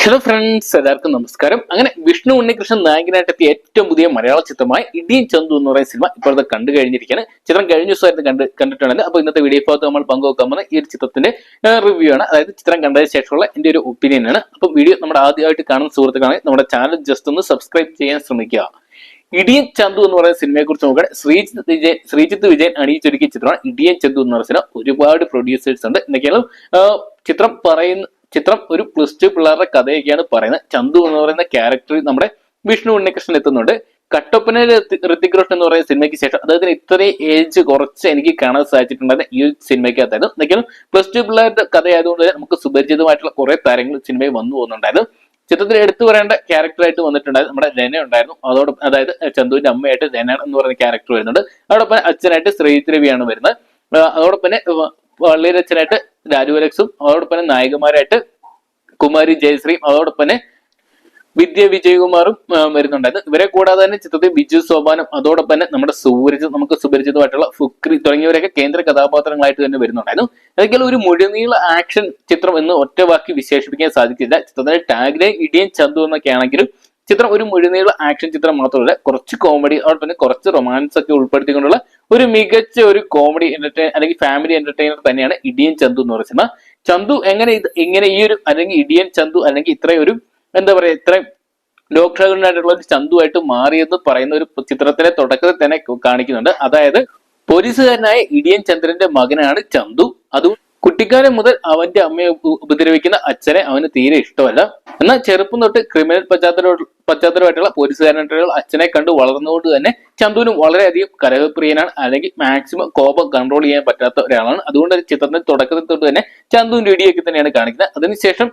Hello friends, എല്ലാവർക്കും നമസ്കാരം. അങ്ങനെ വിഷ്ണു ഉണ്ണികൃഷ്ണൻ നായകനായിട്ടെത്തിയ ഏറ്റവും പുതിയ മലയാള ചിത്രമായ ഇടിയൻ ചന്തു എന്ന് പറയുന്ന സിനിമ ഇപ്പോഴത്തെ കണ്ടു കഴിഞ്ഞിരിക്കുകയാണ്. ചിത്രം കഴിഞ്ഞ ദിവസമായിരുന്നു കണ്ടിട്ടുണ്ടല്ലോ. അപ്പോൾ ഇന്നത്തെ വീഡിയോ ഭാഗത്ത് നമ്മൾ പങ്കുവെക്കാൻ പോകുന്ന ഈ ഒരു ചിത്രത്തിന്റെ റിവ്യൂ ആണ്. അതായത് ചിത്രം കണ്ടതിന് ശേഷമുള്ള എന്റെ ഒരു ഒപ്പീനിയൻ ആണ്. അപ്പോൾ വീഡിയോ നമ്മുടെ ആദ്യമായിട്ട് കാണുന്ന സുഹൃത്തുക്കളാണെങ്കിൽ നമ്മുടെ ചാനൽ ജസ്റ്റ് ഒന്ന് സബ്സ്ക്രൈബ് ചെയ്യാൻ ശ്രമിക്കുക. ഇടിയൻ ചന്തു എന്ന് പറയുന്ന സിനിമയെ കുറിച്ച് നോക്കാൻ ശ്രീജിത്ത് വിജയൻ അണിയിച്ചൊരുക്കിയ ചിത്രമാണ് ഇടിയൻ ചന്തു എന്ന് പറയുന്ന സിനിമ. ഒരുപാട് പ്രൊഡ്യൂസേഴ്സ് ഉണ്ട്. എന്തൊക്കെയാണ് ചിത്രം ഒരു +2 പിള്ളേരുടെ കഥയൊക്കെയാണ് പറയുന്നത്. ചന്തു എന്ന് പറയുന്ന ക്യാരക്ടർ നമ്മുടെ വിഷ്ണു ഉണ്ണികൃഷ്ണൻ എത്തുന്നുണ്ട്. കട്ടപ്പന ഋത്തിക് റോഷൻ എന്ന് പറയുന്ന സിനിമയ്ക്ക് ശേഷം അദ്ദേഹത്തിന് ഇത്രയും ഏജ് കുറച്ച് എനിക്ക് കാണാൻ സാധിച്ചിട്ടുണ്ടായിരുന്ന ഈ ഒരു സിനിമയ്ക്കകത്തായിരുന്നു. എന്തൊക്കെയാണ് +2 പിള്ളേരുടെ കഥയായതുകൊണ്ട് തന്നെ നമുക്ക് സുപരിചിതമായിട്ടുള്ള കുറെ താരങ്ങൾ സിനിമയിൽ വന്നു പോകുന്നുണ്ടായിരുന്നു. ചിത്രത്തിൽ എടുത്തു പറയേണ്ട ക്യാരക്ടറായിട്ട് വന്നിട്ടുണ്ടായിരുന്നു നമ്മുടെ രന ഉണ്ടായിരുന്നു. അതോടൊപ്പം അതായത് ചന്തുവിന്റെ അമ്മയായിട്ട് രന എന്ന് പറയുന്ന ക്യാരക്ടർ വരുന്നുണ്ട്. അതോടൊപ്പം അച്ഛനായിട്ട് ശ്രീജിത്ത് രവിയാണ് വരുന്നത്. അതോടൊപ്പം തന്നെ വള്ളിയരച്ചനായിട്ട് രാജു അലക്സും, അതോടൊപ്പം തന്നെ നായികമാരായിട്ട് കുമാരി ജയശ്രീയും, അതോടൊപ്പം തന്നെ വിദ്യ വിജയകുമാറും വരുന്നുണ്ടായിരുന്നു. ഇവരെ കൂടാതെ തന്നെ ചിത്രത്തിൽ ബിജു സോപാനം, അതോടൊപ്പം തന്നെ നമ്മുടെ സൂരജ്, നമുക്ക് സുപരിചിതമായിട്ടുള്ള ഫുക്രി തുടങ്ങിയവരൊക്കെ കേന്ദ്ര കഥാപാത്രങ്ങളായിട്ട് തന്നെ വരുന്നുണ്ടായിരുന്നു. അതൊക്കെയാണ് ഒരു മുഴുനീള ആക്ഷൻ ചിത്രം എന്ന് ഒറ്റ വാക്കി വിശേഷിപ്പിക്കാൻ സാധിക്കില്ല. ചിത്രത്തിന്റെ ടാഗ്ലൈൻ ഇടിയൻ ചന്തു എന്നൊക്കെ ആണെങ്കിലും ചിത്രം ഒരു മുഴുനീള ആക്ഷൻ ചിത്രം മാത്രമല്ല, കുറച്ച് കോമഡി, അതോടൊപ്പം തന്നെ കുറച്ച് റൊമാൻസ് ഒക്കെ ഉൾപ്പെടുത്തിക്കൊണ്ടുള്ള ഒരു മികച്ച ഒരു കോമഡി അല്ലെങ്കിൽ ഫാമിലി എന്റർടൈനർ തന്നെയാണ് ഇടിയൻ ചന്തു എന്ന് പറയുന്ന സിനിമ. ചന്തു ഇങ്ങനെ ഈ ഒരു അല്ലെങ്കിൽ ഇടിയൻ ചന്തു അല്ലെങ്കിൽ ഇത്രയും ഒരു എന്താ പറയാ ഇത്രയും ലോകനായിട്ടുള്ള ഒരു ചന്തുവായിട്ട് മാറിയെന്ന് പറയുന്ന ഒരു ചിത്രത്തിലെ തുടക്കത്തിൽ തന്നെ കാണിക്കുന്നുണ്ട്. അതായത് പോലീസുകാരനായ ഇടിയൻ ചന്ദ്രന്റെ മകനാണ് ചന്തു. അതും കുട്ടിക്കാലം മുതൽ അവന്റെ അമ്മയെ ഉപദ്രവിക്കുന്ന അച്ഛനെ അവന് തീരെ ഇഷ്ടമല്ല. എന്നാൽ ചെറുപ്പം തൊട്ട് ക്രിമിനൽ പശ്ചാത്തലമായിട്ടുള്ള പോലീസുകാരനായിട്ടുള്ള അച്ഛനെ കണ്ട് വളർന്നുകൊണ്ട് തന്നെ ചന്തുവിന് വളരെയധികം കലഹപ്രിയനാണ്, അല്ലെങ്കിൽ മാക്സിമം കോപം കൺട്രോൾ ചെയ്യാൻ പറ്റാത്ത ഒരാളാണ്. അതുകൊണ്ട് ചിത്രത്തിന്റെ തുടക്കത്തിൽ തൊട്ട് തന്നെ ചന്തുവിന്റെ ഇടിയൊക്കെ തന്നെയാണ് കാണിക്കുന്നത്. അതിനുശേഷം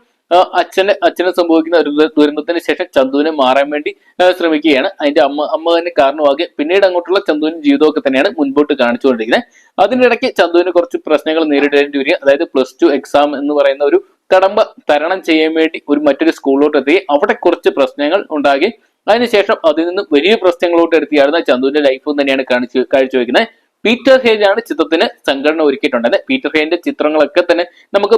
അച്ഛന് സംഭവിക്കുന്ന ഒരു ദുരന്തത്തിന് ശേഷം ചന്തുവിനെ മാറാൻ വേണ്ടി ശ്രമിക്കുകയാണ്. അതിന്റെ അമ്മ തന്നെ കാരണമാക്കി പിന്നീട് അങ്ങോട്ടുള്ള ചന്തുവിന്റെ ജീവിതമൊക്കെ തന്നെയാണ് മുൻപോട്ട് കാണിച്ചുകൊണ്ടിരിക്കുന്നത്. അതിനിടയ്ക്ക് ചന്തുവിന് കുറച്ച് പ്രശ്നങ്ങൾ നേരിടേണ്ടി വരിക, അതായത് +2 എക്സാം എന്ന് പറയുന്ന ഒരു കടമ്പ തരണം ചെയ്യാൻ വേണ്ടി മറ്റൊരു സ്കൂളിലോട്ട് എത്തി അവിടെ കുറച്ച് പ്രശ്നങ്ങൾ ഉണ്ടാക്കി. അതിനുശേഷം അതിൽ നിന്ന് വലിയ പ്രശ്നങ്ങളോട്ട് എടുത്തിയാടുന്ന ചന്തുവിന്റെ ലൈഫ് തന്നെയാണ് കാഴ്ചവെക്കുന്നത്. പീറ്റർ ഹേജ് ആണ് ചിത്രത്തിന് സംഘടന ഒരുക്കിയിട്ടുണ്ടത്. പീറ്റർ ഹേജിന്റെ ചിത്രങ്ങളൊക്കെ തന്നെ നമുക്ക്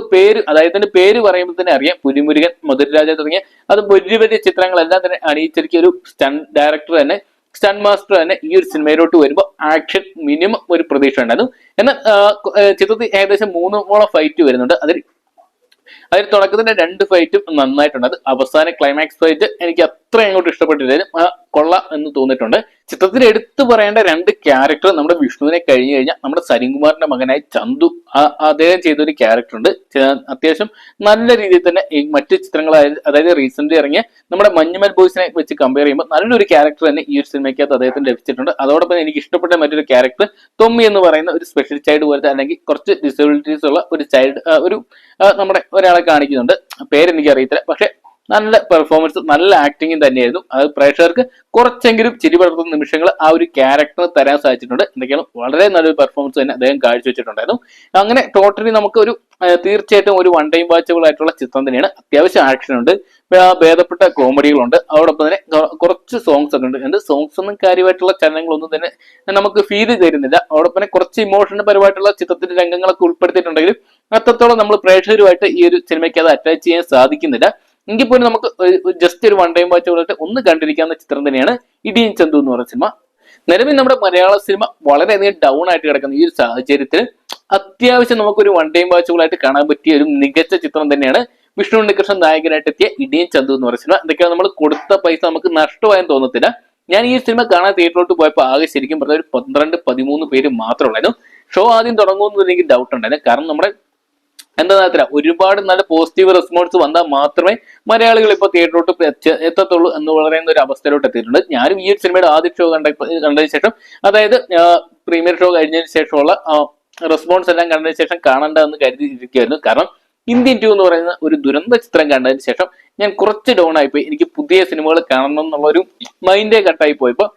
അതായത് പേര് പറയുമ്പോൾ തന്നെ അറിയാം. പുലിമുരുകൻ, മധുരരാജ തുടങ്ങിയ അത് വലിയ വലിയ ചിത്രങ്ങളെല്ലാം തന്നെ അണിയിച്ചൊരുക്കിയ ഒരു സ്റ്റണ്ട് മാസ്റ്റർ തന്നെ ഈ ഒരു സിനിമയിലോട്ട് വരുമ്പോൾ ആക്ഷൻ മിനിമം ഒരു പ്രതീക്ഷ ഉണ്ടായിരുന്നു. എന്നാൽ ചിത്രത്തിൽ ഏകദേശം 3 ഫൈറ്റ് വരുന്നുണ്ട്. അതിൽ തുടക്കത്തിന്റെ 2 ഫൈറ്റും നന്നായിട്ടുണ്ട്. അത് അവസാന ക്ലൈമാക്സ് ഫൈറ്റ് എനിക്ക് അത്ര അങ്ങോട്ട് ഇഷ്ടപ്പെട്ടില്ലായിരുന്നു, കൊള്ളാം എന്ന് തോന്നിയിട്ടുണ്ട്. ചിത്രത്തിൽ എടുത്തു പറയേണ്ട 2 ക്യാരക്ടർ നമ്മുടെ വിഷ്ണുവിനെ കഴിഞ്ഞു കഴിഞ്ഞാൽ നമ്മുടെ സരിൻകുമാറിന്റെ മകനായ ചന്തു, അദ്ദേഹം ചെയ്തൊരു ക്യാരക്ടർ ഉണ്ട്. അത്യാവശ്യം നല്ല രീതിയിൽ തന്നെ ഈ മറ്റു അതായത് റീസെന്റ് ഇറങ്ങിയ നമ്മുടെ മഞ്ഞുമൽ ബോയ്സിനെ വെച്ച് കമ്പയർ ചെയ്യുമ്പോൾ നല്ലൊരു ക്യാരക്ടർ തന്നെ ഈ ഒരു സിനിമയ്ക്കകത്ത് അദ്ദേഹത്തിന് ലഭിച്ചിട്ടുണ്ട്. അതോടൊപ്പം എനിക്ക് ഇഷ്ടപ്പെട്ട മറ്റൊരു ക്യാരക്ടർ തൊമ്മി എന്ന് പറയുന്ന ഒരു സ്പെഷ്യൽ ചൈൽഡ് പോലത്തെ അല്ലെങ്കിൽ കുറച്ച് ഡിസബിലിറ്റീസ് ഉള്ള ഒരു ചൈൽഡ് നമ്മുടെ ഒരാളെ കാണിക്കുന്നുണ്ട്. പേരെനിക്ക് അറിയത്തില്ല, പക്ഷെ നല്ല പെർഫോമൻസ്, നല്ല ആക്ടിങ്ങും തന്നെയായിരുന്നു. അത് പ്രേക്ഷകർക്ക് കുറച്ചെങ്കിലും ചിരി പടർത്തുന്ന നിമിഷങ്ങൾ ആ ഒരു ക്യാരക്ടർ തരാൻ സാധിച്ചിട്ടുണ്ട്. എന്തൊക്കെയാണ് വളരെ നല്ലൊരു പെർഫോമൻസ് തന്നെ അദ്ദേഹം കാഴ്ചവെച്ചിട്ടുണ്ടായിരുന്നു. അങ്ങനെ ടോട്ടലി നമുക്ക് തീർച്ചയായിട്ടും ഒരു വൺ ടൈം വാച്ചബിൾ ആയിട്ടുള്ള ചിത്രം തന്നെയാണ്. അത്യാവശ്യം ആക്ഷൻ ഉണ്ട്, ഭേദപ്പെട്ട കോമഡികളുണ്ട്, അതോടൊപ്പം തന്നെ കുറച്ച് സോങ്സ് ഒക്കെ ഉണ്ട്. എന്ത് സോങ്സ് ഒന്നും കാര്യമായിട്ടുള്ള ചലനങ്ങളൊന്നും തന്നെ നമുക്ക് ഫീൽ തരുന്നില്ല. അതോടൊപ്പം തന്നെ കുറച്ച് ഇമോഷണൽ പരമായിട്ടുള്ള ചിത്രത്തിന്റെ രംഗങ്ങളൊക്കെ ഉൾപ്പെടുത്തിയിട്ടുണ്ടെങ്കിലും അത്രത്തോളം നമ്മൾ പ്രേക്ഷകരുമായിട്ട് ഈ ഒരു സിനിമയ്ക്ക് അത് അറ്റാച്ച് ചെയ്യാൻ സാധിക്കുന്നില്ല. എങ്കിൽ പോലും നമുക്ക് ജസ്റ്റ് ഒരു വൺ ടൈം വാച്ചബിളായിട്ട് ഒന്ന് കണ്ടിരിക്കാവുന്ന ചിത്രം തന്നെയാണ് ഇടിയൻ ചന്തു എന്ന് പറയുന്ന സിനിമ. നിലവിൽ നമ്മുടെ മലയാള സിനിമ വളരെയധികം ഡൗൺ ആയിട്ട് കിടക്കുന്ന ഈ ഒരു സാഹചര്യത്തിൽ അത്യാവശ്യം നമുക്കൊരു വൺ ടൈം വാച്ചബിളായിട്ട് കാണാൻ പറ്റിയ ഒരു മികച്ച ചിത്രം തന്നെയാണ് വിഷ്ണു ഉണ്ണികൃഷ്ണൻ നായകനായിട്ട് എത്തിയ ഇടിയൻ ചന്തു എന്ന് പറയുന്ന സിനിമ. എന്തൊക്കെയാണ് നമ്മൾ കൊടുത്ത പൈസ നമുക്ക് നഷ്ടമായെന്ന് തോന്നത്തില്ല. ഞാൻ ഈ സിനിമ കാണാൻ തിയേറ്ററിലോട്ട് പോയപ്പോൾ ആകെ ശരിക്കും പറഞ്ഞ ഒരു 12-13 പേര് മാത്രമേ ഉള്ളായിരുന്നു. ഷോ ആദ്യം തുടങ്ങുമെന്ന് എനിക്ക് ഡൗട്ട് ഉണ്ടായിരുന്നു. കാരണം നമ്മുടെ എന്താ ഒരുപാട് നല്ല പോസിറ്റീവ് റെസ്പോൺസ് വന്നാൽ മാത്രമേ മലയാളികൾ ഇപ്പോൾ തിയേറ്ററിലോട്ട് എത്തത്തുള്ളൂ എന്ന് പറയുന്ന ഒരു അവസ്ഥയിലോട്ട് എത്തിയിട്ടുണ്ട്. ഞാനും ഈ ഒരു സിനിമയുടെ ആദ്യ ഷോ കണ്ടതിന് ശേഷം, അതായത് പ്രീമിയർ ഷോ കഴിഞ്ഞതിന് ശേഷമുള്ള റെസ്പോൺസ് എല്ലാം കണ്ടതിന് ശേഷം കാണണ്ട എന്ന് കരുതിയിരിക്കുകയായിരുന്നു. കാരണം ഇന്ത്യൻ 2 എന്ന് പറയുന്ന ഒരു ദുരന്ത ചിത്രം കണ്ടതിന് ശേഷം ഞാൻ കുറച്ച് ഡൗൺ ആയിപ്പോയി. എനിക്ക് പുതിയ സിനിമകൾ കാണണം എന്നുള്ള ഒരു മൈൻഡേ കട്ടായി പോയപ്പോൾ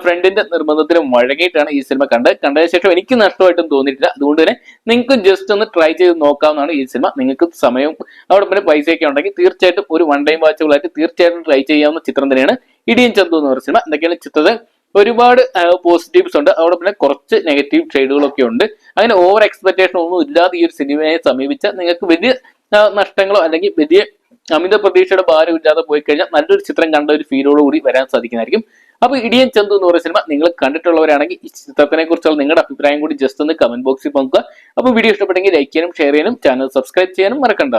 ഫ്രണ്ടിന്റെ നിർബന്ധത്തിന് വഴങ്ങിയിട്ടാണ് ഈ സിനിമ കണ്ടതിന് ശേഷം എനിക്ക് നഷ്ടമായിട്ടും തോന്നിയിട്ടില്ല. അതുകൊണ്ട് തന്നെ നിങ്ങൾക്ക് ജസ്റ്റ് ഒന്ന് ട്രൈ ചെയ്ത് നോക്കാവുന്നതാണ് ഈ സിനിമ. നിങ്ങൾക്ക് സമയവും അതോടൊപ്പം പൈസയൊക്കെ ഉണ്ടെങ്കിൽ തീർച്ചയായിട്ടും ഒരു വൺ ടൈം വാച്ചബിളായിട്ട് തീർച്ചയായിട്ടും ട്രൈ ചെയ്യാവുന്ന ചിത്രം തന്നെയാണ് ഇടിയൻ ചന്തു എന്ന് പറയുന്ന സിനിമ. എന്തൊക്കെയാണ് ചിത്രത്തിൽ ഒരുപാട് പോസിറ്റീവ്സ് ഉണ്ട്, അതോടൊപ്പം കുറച്ച് നെഗറ്റീവ് ഷെയ്ഡുകളൊക്കെ ഉണ്ട്. അങ്ങനെ ഓവർ എക്സ്പെക്ടേഷൻ ഒന്നും ഇല്ലാതെ ഈ ഒരു സിനിമയെ സമീപിച്ചാൽ നിങ്ങൾക്ക് വലിയ നഷ്ടങ്ങളോ അല്ലെങ്കിൽ വലിയ അമിത പ്രതീക്ഷയുടെ ഭാരം ഇല്ലാതെ പോയി കഴിഞ്ഞാൽ നല്ലൊരു ചിത്രം കണ്ട ഒരു ഫീലോട് കൂടി വരാൻ സാധിക്കുന്നതായിരിക്കും. അപ്പൊ ഇടിയൻ ചന്തു എന്ന് പറയുന്ന സിനിമ നിങ്ങൾ കണ്ടിട്ടുള്ളവരാണെങ്കിൽ ഈ ചിത്രത്തിനെ കുറിച്ചുള്ള നിങ്ങളുടെ അഭിപ്രായം കൂടി ജസ്റ്റ് ഒന്ന് കമന്റ് ബോക്സിൽ പങ്കുക. അപ്പൊ വീഡിയോ ഇഷ്ടപ്പെട്ടെങ്കിൽ ലൈക്ക് ചെയ്യാനും ഷെയർ ചെയ്യാനും ചാനൽ സബ്സ്ക്രൈബ് ചെയ്യാനും മറക്കണ്ട.